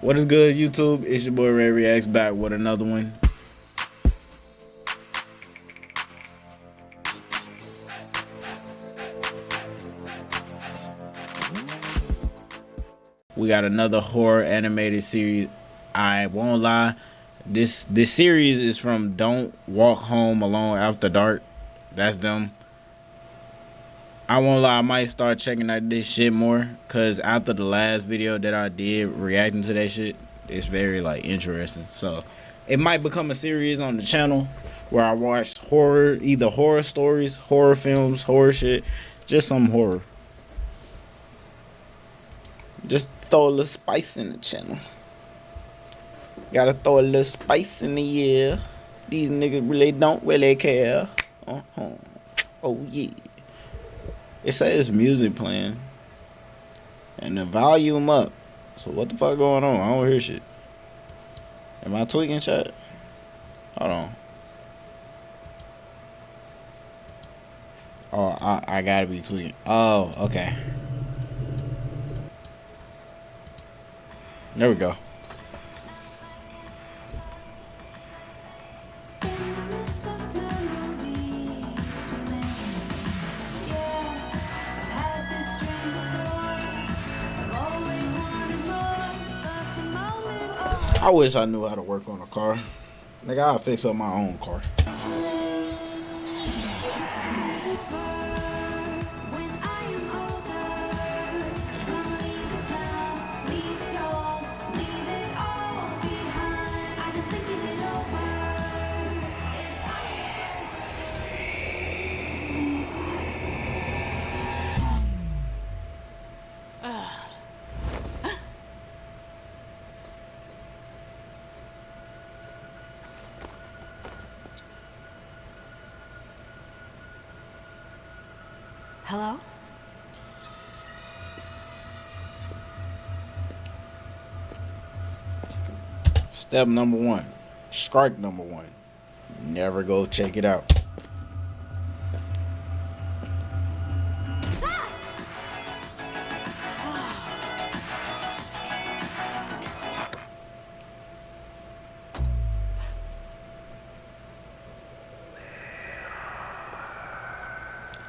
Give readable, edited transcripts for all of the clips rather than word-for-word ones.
What is good, YouTube? It's your boy Ray Reacts back with another one. We got another horror animated series. I won't lie, this series is from Don't Walk Home Alone After Dark. That's them. I won't lie, I might start checking out this shit more, cause after the last video that I did reacting to that shit, it's very like interesting. So it might become a series on the channel where I watch horror, either horror stories, horror films, horror shit, just some horror. Just throw a little spice in the channel. Gotta throw a little spice in the air. These niggas really don't really care. Oh yeah. It says music playing and the volume up. So what the fuck going on? I don't hear shit. Am I tweaking, chat? Hold on. Oh, I gotta be tweaking. Oh, okay. There we go. I wish I knew how to work on a car. Nigga, I'll fix up my own car. Hello? Step number 1. Strike number 1. Never go check it out.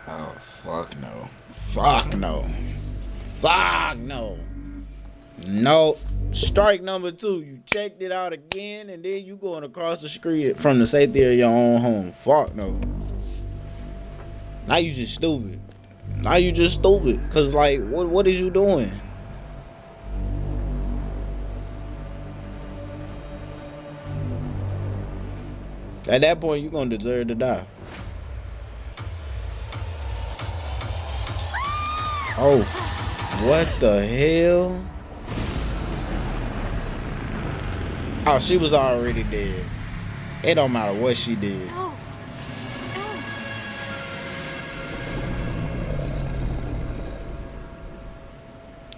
Oh, fuck no. Fuck no. Fuck no. No. Strike number 2. You checked it out again and then you going across the street from the safety of your own home. Fuck no. Now you just stupid. Now you just stupid. Cause like, what is you doing? At that point, you gonna deserve to die. Oh, what the hell? Oh, she was already dead. It don't matter what she did. No.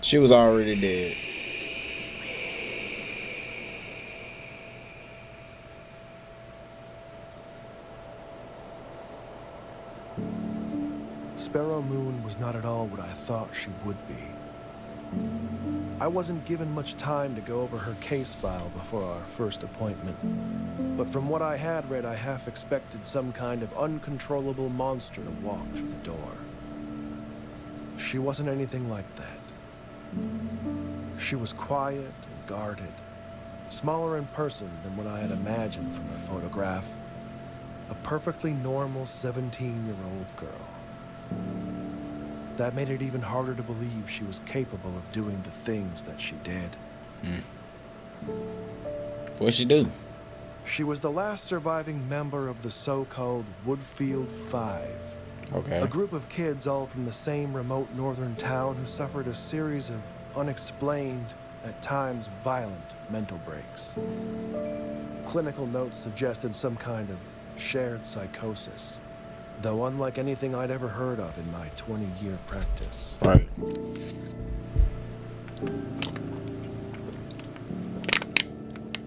She was already dead. Sparrow Moon was not at all what I thought she would be. I wasn't given much time to go over her case file before our first appointment, but from what I had read, I half expected some kind of uncontrollable monster to walk through the door. She wasn't anything like that. She was quiet and guarded, smaller in person than what I had imagined from her photograph. A perfectly normal 17-year-old girl. That made it even harder to believe she was capable of doing the things that she did. What'd she do? She was the last surviving member of the so-called Woodfield Five. Okay. A group of kids all from the same remote northern town who suffered a series of unexplained, at times violent, mental breaks. Clinical notes suggested some kind of shared psychosis, though unlike anything I'd ever heard of in my 20-year practice. Right.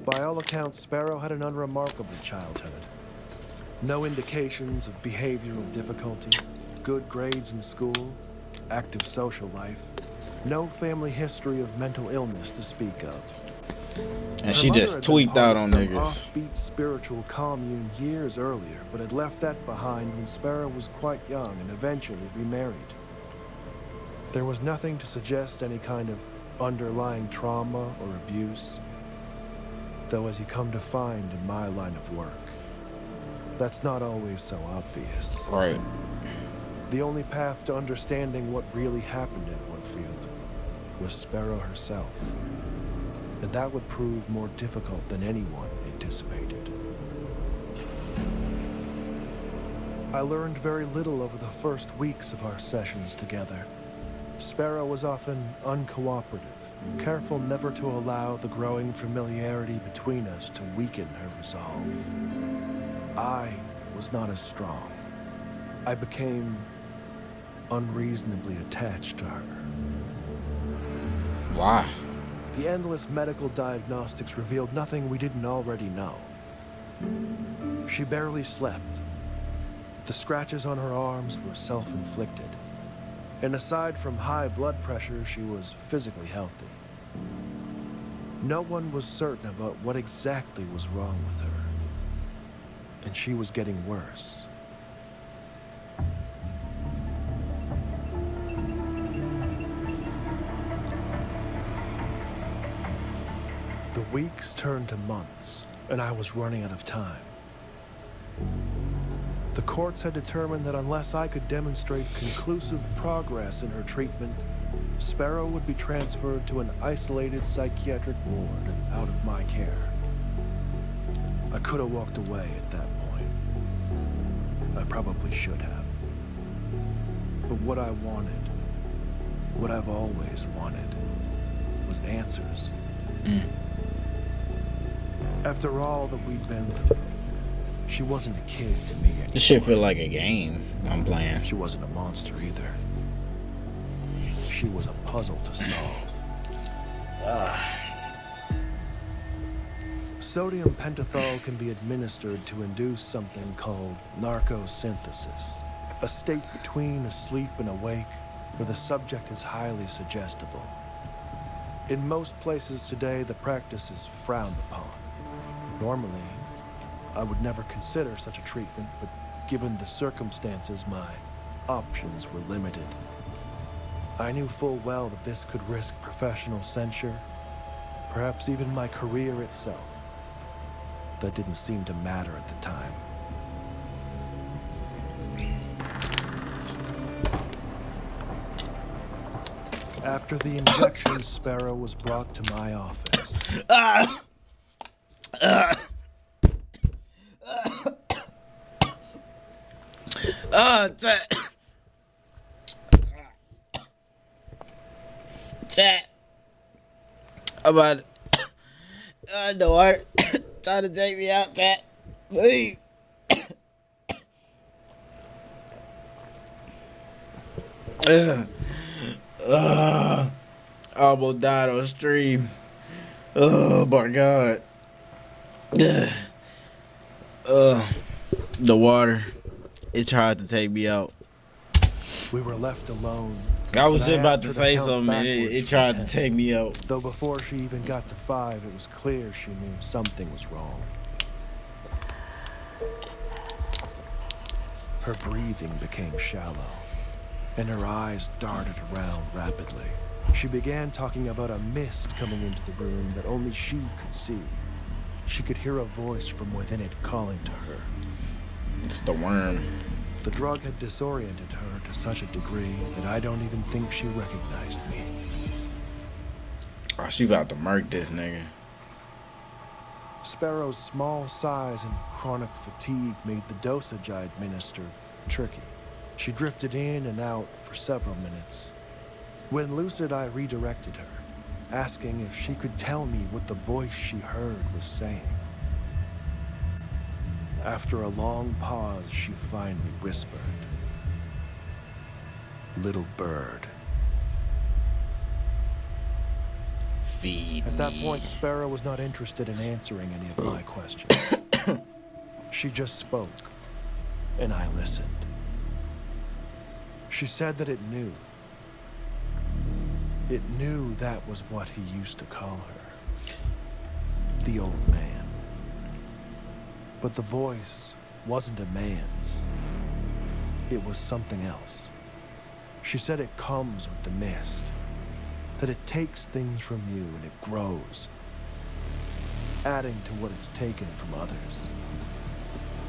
By all accounts, Sparrow had an unremarkable childhood. No indications of behavioral difficulty, good grades in school, active social life, no family history of mental illness to speak of. And she just tweaked out on niggas. Offbeat spiritual commune years earlier, but had left that behind when Sparrow was quite young and eventually remarried. There was nothing to suggest any kind of underlying trauma or abuse, though as you come to find in my line of work, that's not always so obvious. Right. The only path to understanding what really happened in Woodfield was Sparrow herself, and that would prove more difficult than anyone anticipated. I learned very little over the first weeks of our sessions together. Sparrow was often uncooperative, careful never to allow the growing familiarity between us to weaken her resolve. I was not as strong. I became unreasonably attached to her. Why? The endless medical diagnostics revealed nothing we didn't already know. She barely slept. The scratches on her arms were self-inflicted. And aside from high blood pressure, she was physically healthy. No one was certain about what exactly was wrong with her. And she was getting worse. The weeks turned to months, and I was running out of time. The courts had determined that unless I could demonstrate conclusive progress in her treatment, Sparrow would be transferred to an isolated psychiatric ward and out of my care. I could have walked away at that point. I probably should have. But what I wanted, what I've always wanted, was answers. After all that we'd been through, she wasn't a kid to me anymore. This shit feel like a game I'm playing. She wasn't a monster either. She was a puzzle to solve. Sodium pentothal can be administered to induce something called narcosynthesis, a state between asleep and awake where the subject is highly suggestible. In most places today, the practice is frowned upon. Normally, I would never consider such a treatment, but given the circumstances, my options were limited. I knew full well that this could risk professional censure, perhaps even my career itself. That didn't seem to matter at the time. After the injection, Sparrow was brought to my office. Chat. About the water. Trying to take me out, chat. Please. I almost died on stream. Oh my god. The water. It tried to take me out. We were left alone. I was just about to say something, and it tried to take me out. Though before she even got to 5, it was clear she knew something was wrong. Her breathing became shallow, and her eyes darted around rapidly. She began talking about a mist coming into the room that only she could see. She could hear a voice from within it calling to her. It's the worm. The drug had disoriented her to such a degree that I don't even think she recognized me. Oh, she about to murk this nigga. Sparrow's small size and chronic fatigue made the dosage I administered tricky. She drifted in and out for several minutes. When lucid, I redirected her, asking if she could tell me what the voice she heard was saying. After a long pause, she finally whispered, "Little bird." Feed At that point, Sparrow was not interested in answering any of my questions. She just spoke, and I listened. She said that it knew. It knew that was what he used to call her. the old man. But the voice wasn't a man's. It was something else. She said it comes with the mist, that it takes things from you and it grows, adding to what it's taken from others.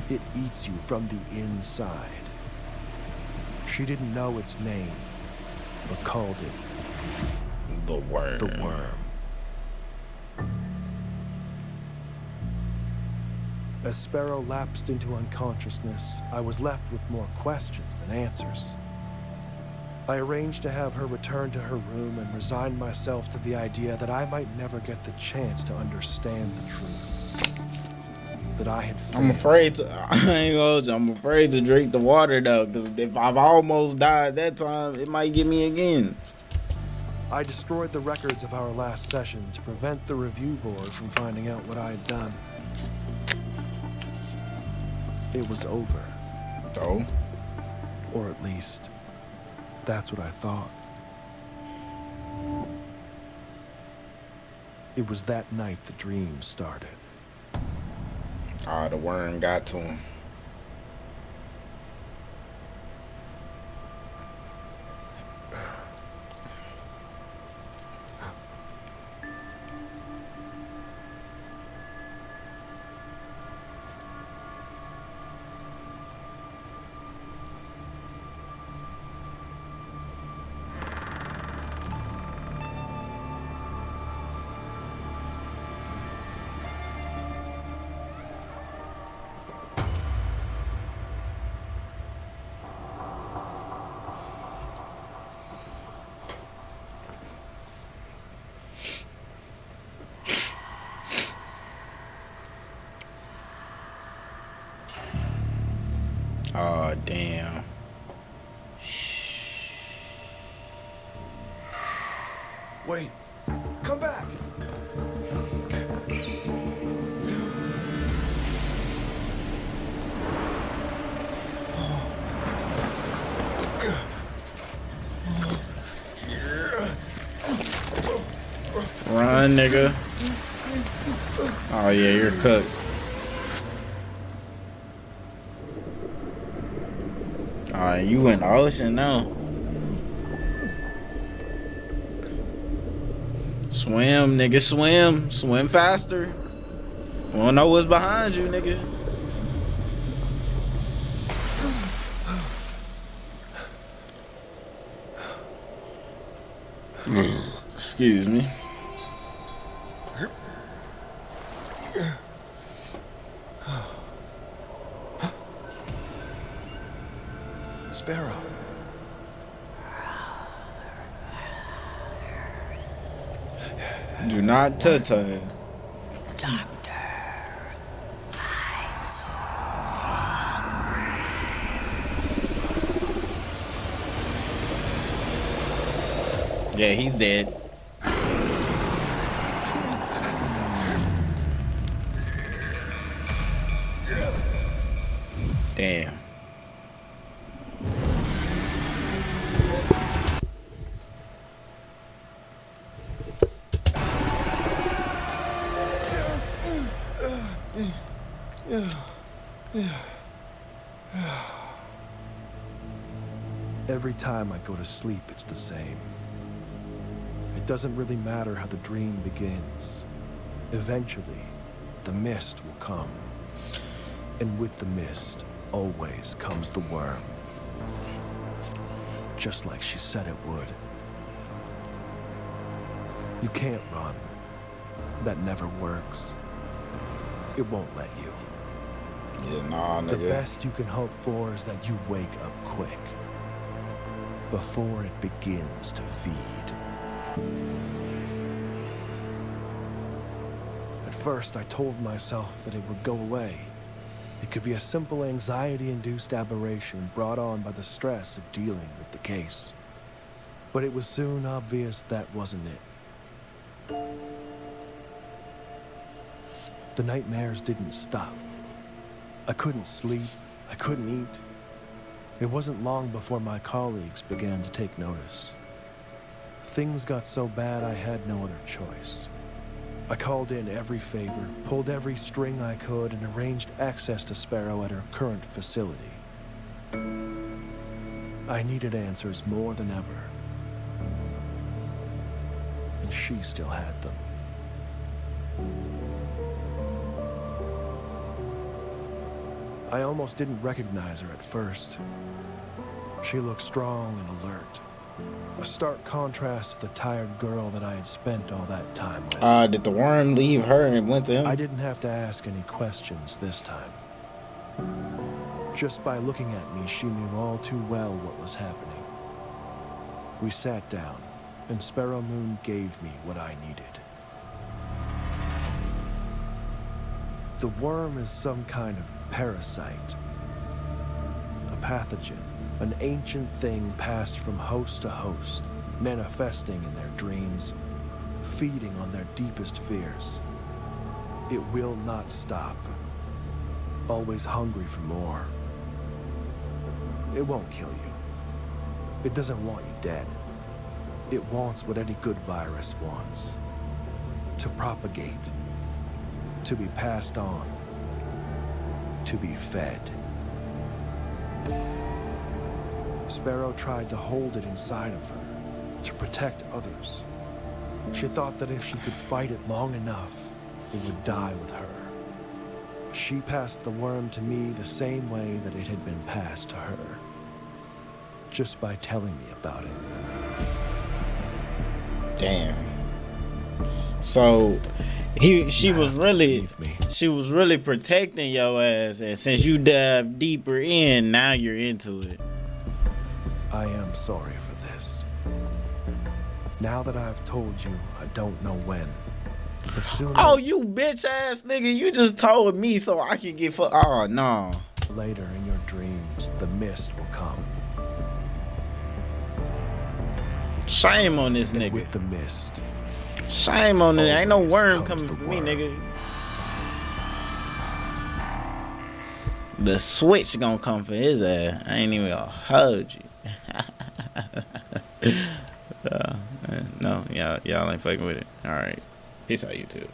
It eats you from the inside. She didn't know its name, but called it The worm. the worm. As Sparrow lapsed into unconsciousness, I was left with more questions than answers. I arranged to have her return to her room and resigned myself to the idea that I might never get the chance to understand the truth. That I had failed. I'm afraid to. I ain't gonna hold you, I'm afraid to drink the water though, because if I've almost died that time, it might get me again. I destroyed the records of our last session to prevent the review board from finding out what I had done. It was over. Oh? Or at least, that's what I thought. It was that night the dream started. Ah, the worm got to him. Oh, damn. Wait, come back! Run, nigga. Oh, yeah, you're cooked. Alright, you in the ocean now. Swim, nigga, swim. Swim faster. We don't know what's behind you, nigga. Excuse me. Sparrow. Do not touch her. Doctor, I'm so Yeah, he's dead. Damn. Every time I go to sleep, it's the same. It doesn't really matter how the dream begins. Eventually, the mist will come. And with the mist, always comes the worm. Just like she said it would. You can't run. That never works. It won't let you. Yeah, nah, The nigga. best you can hope for is that you wake up quick. Before it begins to feed. At first, I told myself that it would go away. It could be a simple anxiety-induced aberration brought on by the stress of dealing with the case. But it was soon obvious that wasn't it. The nightmares didn't stop. I couldn't sleep. I couldn't eat. It wasn't long before my colleagues began to take notice. Things got so bad I had no other choice. I called in every favor, pulled every string I could, and arranged access to Sparrow at her current facility. I needed answers more than ever. And she still had them. I almost didn't recognize her at first. She looked strong and alert. A stark contrast to the tired girl that I had spent all that time with. Did the worm leave her and went to him? I didn't have to ask any questions this time. Just by looking at me, she knew all too well what was happening. We sat down, and Sparrow Moon gave me what I needed. The worm is some kind of parasite, a pathogen. An ancient thing passed from host to host, manifesting in their dreams, feeding on their deepest fears. It will not stop, always hungry for more. It won't kill you. It doesn't want you dead. It wants what any good virus wants: to propagate, to be passed on, to be fed. Sparrow tried to hold it inside of her, to protect others. She thought that if she could fight it long enough, it would die with her. She passed the worm to me the same way that it had been passed to her, just by telling me about it. Damn. So she was really protecting your ass, and since you dived deeper in, now you're into it. I am sorry for this. Now that I've told you, I don't know when. But sooner Oh, you bitch ass nigga, you just told me so I can get oh no. later in your dreams, the mist will come. Shame on this And nigga. with the mist, Shame on it. Ain't no always worm comes coming the for me, worm. nigga. The switch gonna come for his ass. I ain't even gonna hold you. No, y'all ain't fucking with it. All right, peace out, YouTube.